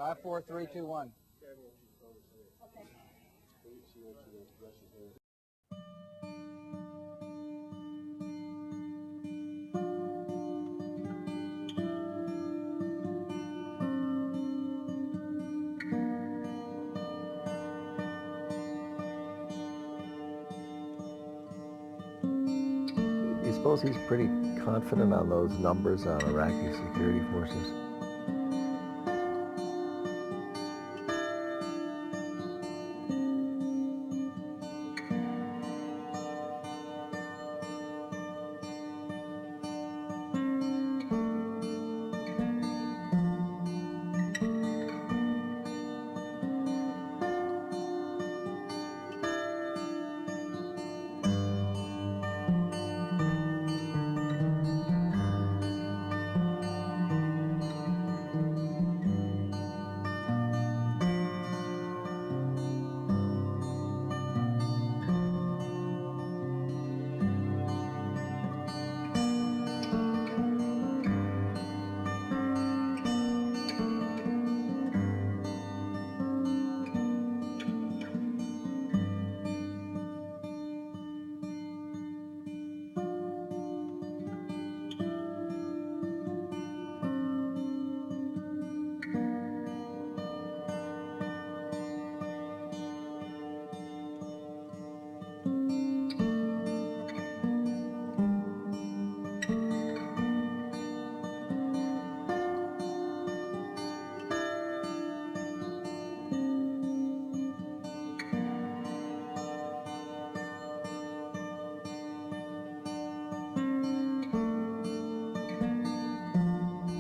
54321. You suppose he's pretty confident on those numbers on Iraqi security forces?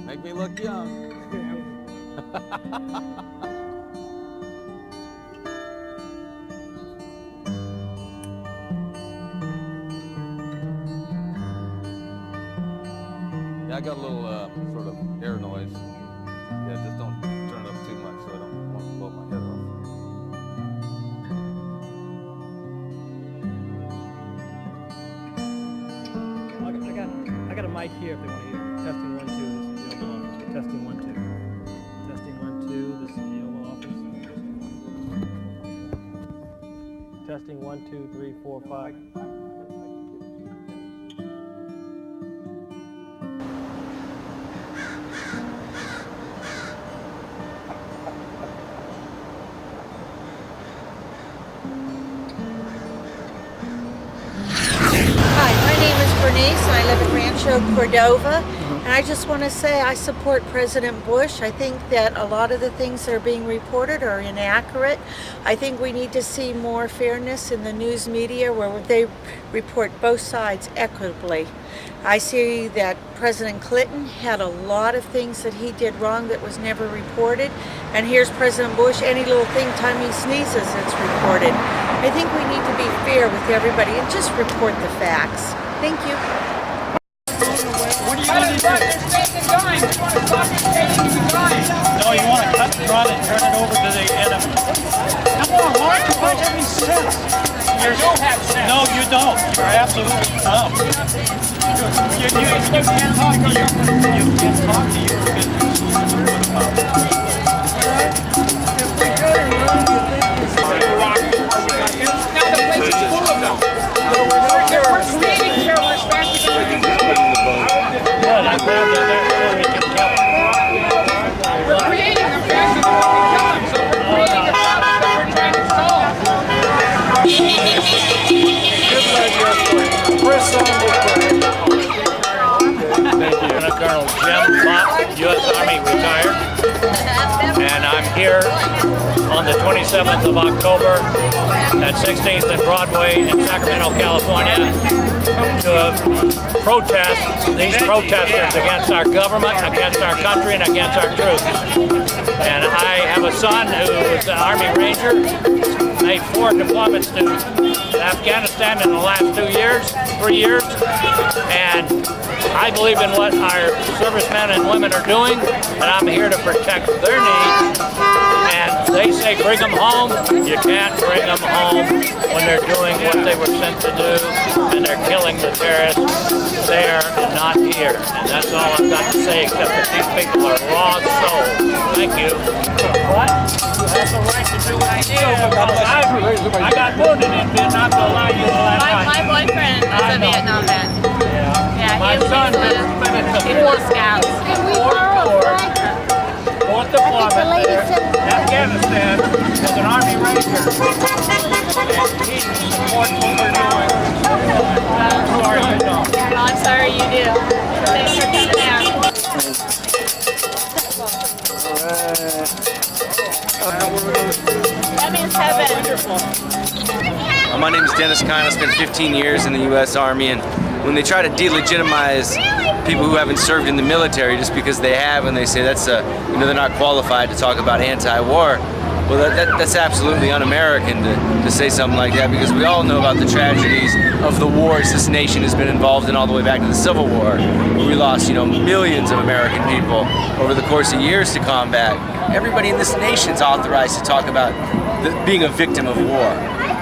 Make me look young. Yeah, I got a little sort of air noise. Yeah, just don't turn it up too much so I don't want to blow my head off. I got a mic here if they want to hear. Testing 1 2. This is the Oval Office. Testing 1 2. Testing 1 2. This is the Oval Office. Testing 1 2 3 4 5. Bernice, and I live in Rancho Cordova, and I just want to say I support President Bush. I think that a lot of the things that are being reported are inaccurate. I think we need to see more fairness in the news media where they report both sides equitably. I see that President Clinton had a lot of things that he did wrong that was never reported, and here's President Bush, any little thing time he sneezes, it's reported. I think we need to be fair with everybody and just report the facts. Thank you. What do you want to do? No, you want to cut the rod and turn it over to the enemy. Come on, Mark, you don't have any sense. You don't have sense. No, you don't. You're absolutely dumb. You can't talk to you. You can't talk to you. If we go to run, you think now the place is full of them. We're creating terrorist factions. We're creating a faction that we can kill them, so we're creating a problem that we're trying to solve. Thank you. Lieutenant Colonel Jim Lott, U.S. Army retired, and I'm here on the 27th of October at 16th and Broadway in Sacramento, California, to protest these protesters against our government, against our country, and against our troops. And I have a son who is an Army Ranger, made 4 deployments to Afghanistan in the last 3 years, and I believe in what our servicemen and women are doing, and I'm here to protect their needs. And they say bring them home. You can't bring them home when they're doing what they were sent to do, and they're killing the terrorists there and not here. And that's all I've got to say, except that these people are lost souls. Thank you. I got wounded in Vietnam, so allow you to My boyfriend is a Vietnam vet. Yeah, My son he flew Scouts. fourth deployment there. Afghanistan as an Army Ranger. And he supports what we're doing. Sorry, you don't. Well, I'm sorry you do. Thanks for coming down. That means heaven. My name is Dennis Kine. I spent 15 years in the U.S. Army, and when they try to delegitimize people who haven't served in the military just because they have, and they say that's they're not qualified to talk about anti-war, well, that's absolutely un-American to say something like that, because we all know about the tragedies of the wars this nation has been involved in all the way back to the Civil War, where we lost, millions of American people over the course of years to combat. Everybody in this nation's authorized to talk about being a victim of war.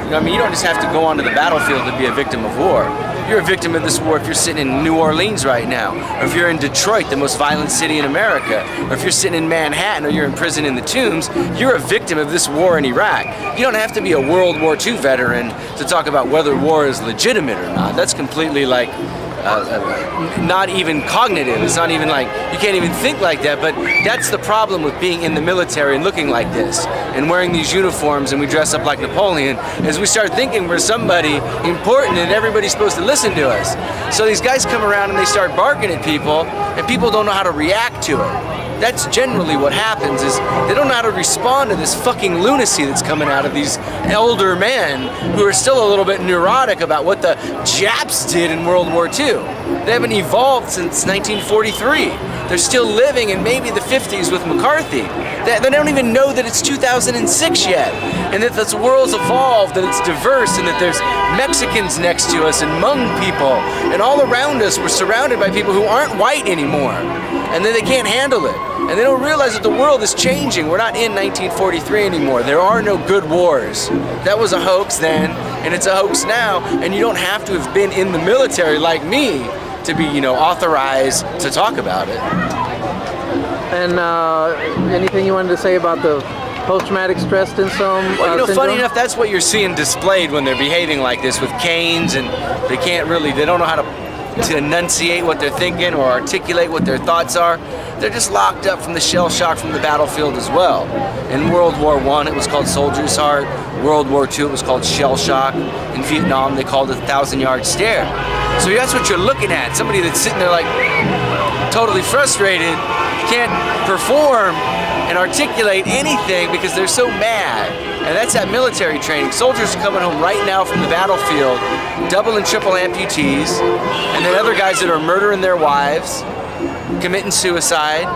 You don't just have to go onto the battlefield to be a victim of war. You're a victim of this war if you're sitting in New Orleans right now, or if you're in Detroit, the most violent city in America, or if you're sitting in Manhattan, or you're in prison in the Tombs. You're a victim of this war in Iraq. You don't have to be a World War II veteran to talk about whether war is legitimate or not. That's completely not even cognitive. It's not even you can't even think like that. But that's the problem with being in the military and looking like this and wearing these uniforms, and we dress up like Napoleon, is we start thinking we're somebody important and everybody's supposed to listen to us. So these guys come around and they start barking at people, and people don't know how to react to it. That's generally what happens, is they don't know how to respond to this fucking lunacy that's coming out of these elder men who are still a little bit neurotic about what the Japs did in World War II. They haven't evolved since 1943. They're still living in maybe the 50s with McCarthy. They don't even know that it's 2006 yet, and that this world's evolved, that it's diverse, and that there's Mexicans next to us and Hmong people, and all around us we're surrounded by people who aren't white anymore, and then they can't handle it. And they don't realize that the world is changing. We're not in 1943 anymore. There are no good wars. That was a hoax then, and it's a hoax now, and you don't have to have been in the military like me to be, authorized to talk about it. And anything you wanted to say about the post-traumatic stress syndrome? Funny enough, that's what you're seeing displayed when they're behaving like this with canes, and they don't know how to enunciate what they're thinking or articulate what their thoughts are. They're just locked up from the shell shock from the battlefield as well. In World War I, it was called soldier's heart. World War II, it was called shell shock. In Vietnam, they called it the 1,000-yard stare. So that's what you're looking at. Somebody that's sitting there totally frustrated, can't perform and articulate anything because they're so mad. And that's that military training. Soldiers are coming home right now from the battlefield, double and triple amputees, and then other guys that are murdering their wives, committing suicide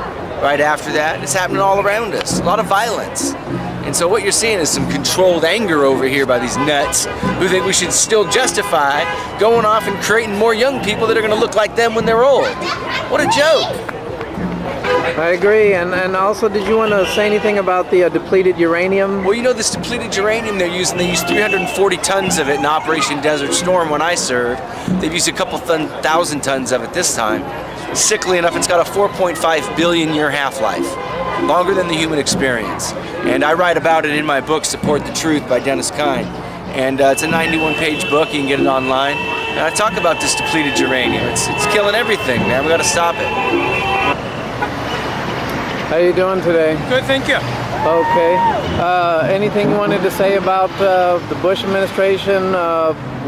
right after that. It's happening all around us. A lot of violence. And so what you're seeing is some controlled anger over here by these nuts who think we should still justify going off and creating more young people that are going to look like them when they're old. What a joke. I agree. And also, did you want to say anything about the depleted uranium? Well, this depleted uranium they use 340 tons of it in Operation Desert Storm when I served. They've used a couple thousand tons of it this time. Sickly enough, it's got a 4.5 billion year half-life, longer than the human experience. And I write about it in my book, Support the Truth by Dennis Kine. And it's a 91-page book. You can get it online. And I talk about this depleted uranium. It's killing everything, man. We got to stop it. How you doing today? Good, thank you. Okay. Anything you wanted to say about the Bush administration,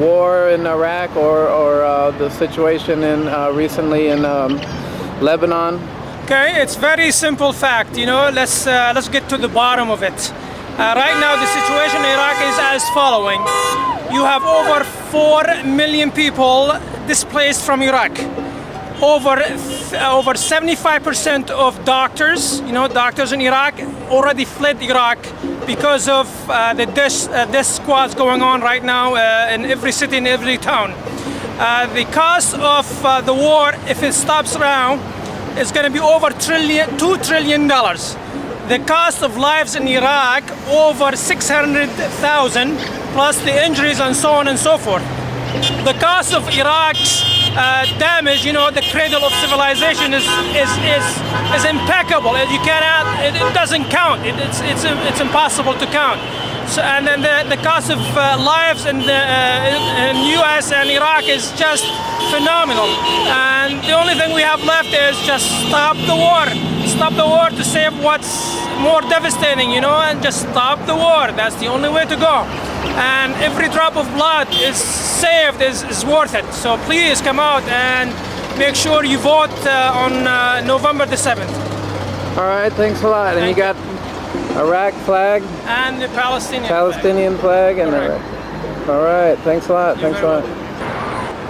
war in Iraq, or the situation recently in Lebanon? Okay, it's very simple fact. Let's get to the bottom of it. Right now, the situation in Iraq is as following. You have over 4 million people displaced from Iraq. Over 75% of doctors, doctors in Iraq already fled Iraq because of the death squads going on right now in every city, in every town. The cost of the war, if it stops now, is going to be over $2 trillion. The cost of lives in Iraq, over 600,000, plus the injuries and so on and so forth. The cost of Iraq's damage, the cradle of civilization is impeccable. You cannot, it doesn't count. It's impossible to count. So, and then the cost of lives in U.S. and Iraq is just phenomenal. And the only thing we have left is just stop the war. Stop the war to save what's more devastating, you know, and just stop the war. That's the only way to go. And every drop of blood is saved is worth it. So please come out and make sure you vote on November the 7th. All right, thanks a lot. And you got Iraq flag and the Palestinian flag and Correct. Iraq. All right, thanks a lot. Thanks a lot.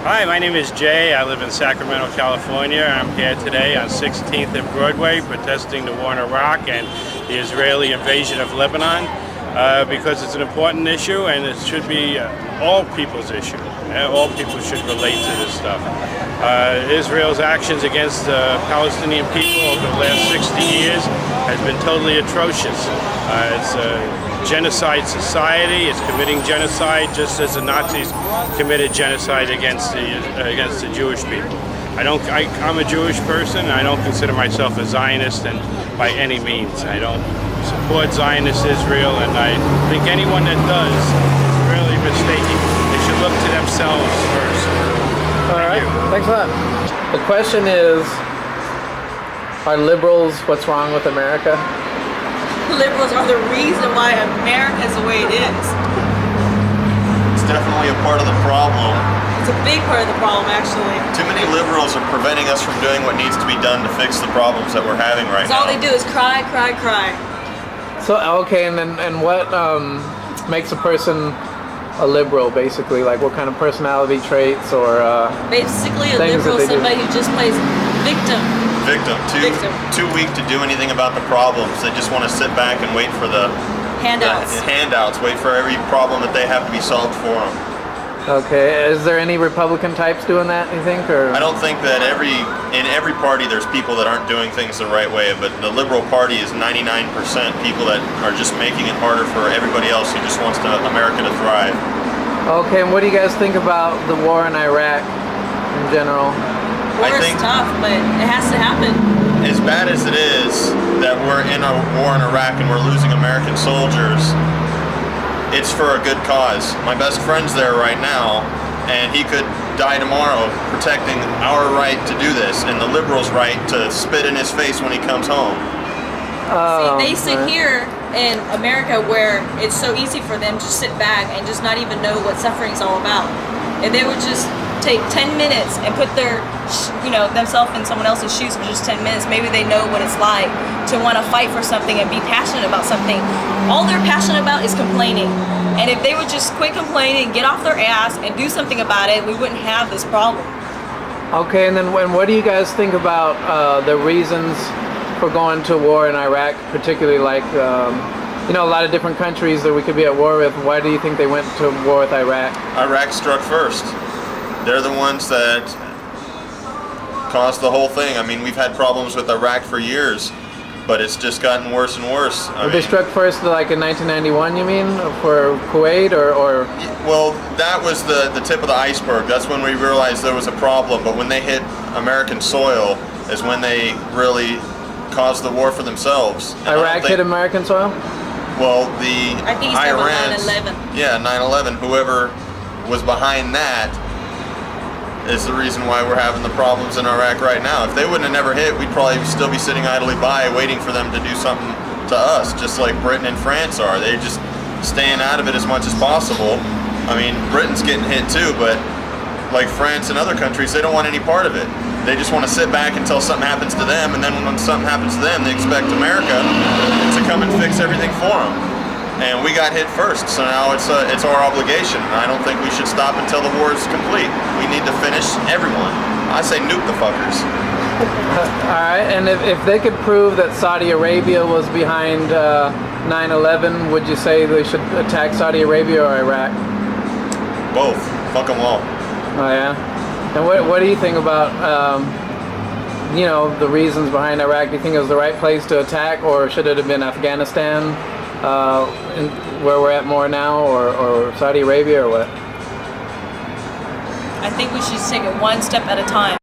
Hi, my name is Jay. I live in Sacramento, California. I'm here today on 16th and Broadway protesting the war in Iraq and the Israeli invasion of Lebanon because it's an important issue and it should be all people's issue. All people should relate to this stuff. Israel's actions against the Palestinian people over the last 60 years has been totally atrocious. It's a genocide society. It's committing genocide just as the Nazis committed genocide against the Jewish people. I'm a Jewish person. I don't consider myself a Zionist, and by any means, I don't support Zionist Israel. And I think anyone that does is really mistaken. They should look to themselves first. All right, thanks a lot. The question is, are liberals what's wrong with America? Liberals are the reason why America is the way it is. It's definitely a part of the problem. It's a big part of the problem, actually. Too many liberals are preventing us from doing what needs to be done to fix the problems that we're having right now. All they do is cry, cry, cry. So, okay, and what makes a person a liberal, basically? Like, what kind of personality traits or basically, a liberal is somebody who just plays victim. Too weak to do anything about the problems. They just want to sit back and wait for the handouts. Wait for every problem that they have to be solved for them. Okay, is there any Republican types doing that, you think? Or I don't think that in every party there's people that aren't doing things the right way, but the Liberal Party is 99% people that are just making it harder for everybody else who just wants America to thrive. Okay, and what do you guys think about the war in Iraq in general? War is tough, but it has to happen. As bad as it is that we're in a war in Iraq and we're losing American soldiers, it's for a good cause. My best friend's there right now, and he could die tomorrow protecting our right to do this and the liberals' right to spit in his face when he comes home. See, they sit here in America where it's so easy for them to sit back and just not even know what suffering is all about. If they would just take 10 minutes and put their, themselves in someone else's shoes for just 10 minutes, maybe they know what it's like to want to fight for something and be passionate about something. All they're passionate about is complaining. And if they would just quit complaining, get off their ass, and do something about it, we wouldn't have this problem. Okay, and then what do you guys think about the reasons for going to war in Iraq, particularly like, a lot of different countries that we could be at war with? Why do you think they went to war with Iraq? Iraq struck first. They're the ones that caused the whole thing. I mean, we've had problems with Iraq for years, but it's just gotten worse and worse. They struck first, like in 1991, you mean, for Kuwait, or? Well, that was the tip of the iceberg. That's when we realized there was a problem. But when they hit American soil, is when they really caused the war for themselves. And Iraq hit American soil? Well, I think he's talking about 9/11. Yeah, 9/11. Whoever was behind that is the reason why we're having the problems in Iraq right now. If they wouldn't have never hit, we'd probably still be sitting idly by waiting for them to do something to us, just like Britain and France are. They're just staying out of it as much as possible. I mean, Britain's getting hit too, but like France and other countries, they don't want any part of it. They just want to sit back until something happens to them, and then when something happens to them, they expect America to come and fix everything for them. And we got hit first, so now it's our obligation. And I don't think we should stop until the war is complete. We need to finish everyone. I say nuke the fuckers. All right, and if they could prove that Saudi Arabia was behind 9/11, would you say they should attack Saudi Arabia or Iraq? Both. Fuck them all. Oh yeah. And what do you think about the reasons behind Iraq? Do you think it was the right place to attack, or should it have been Afghanistan? Where we're at more now, or Saudi Arabia, or what? I think we should take it one step at a time.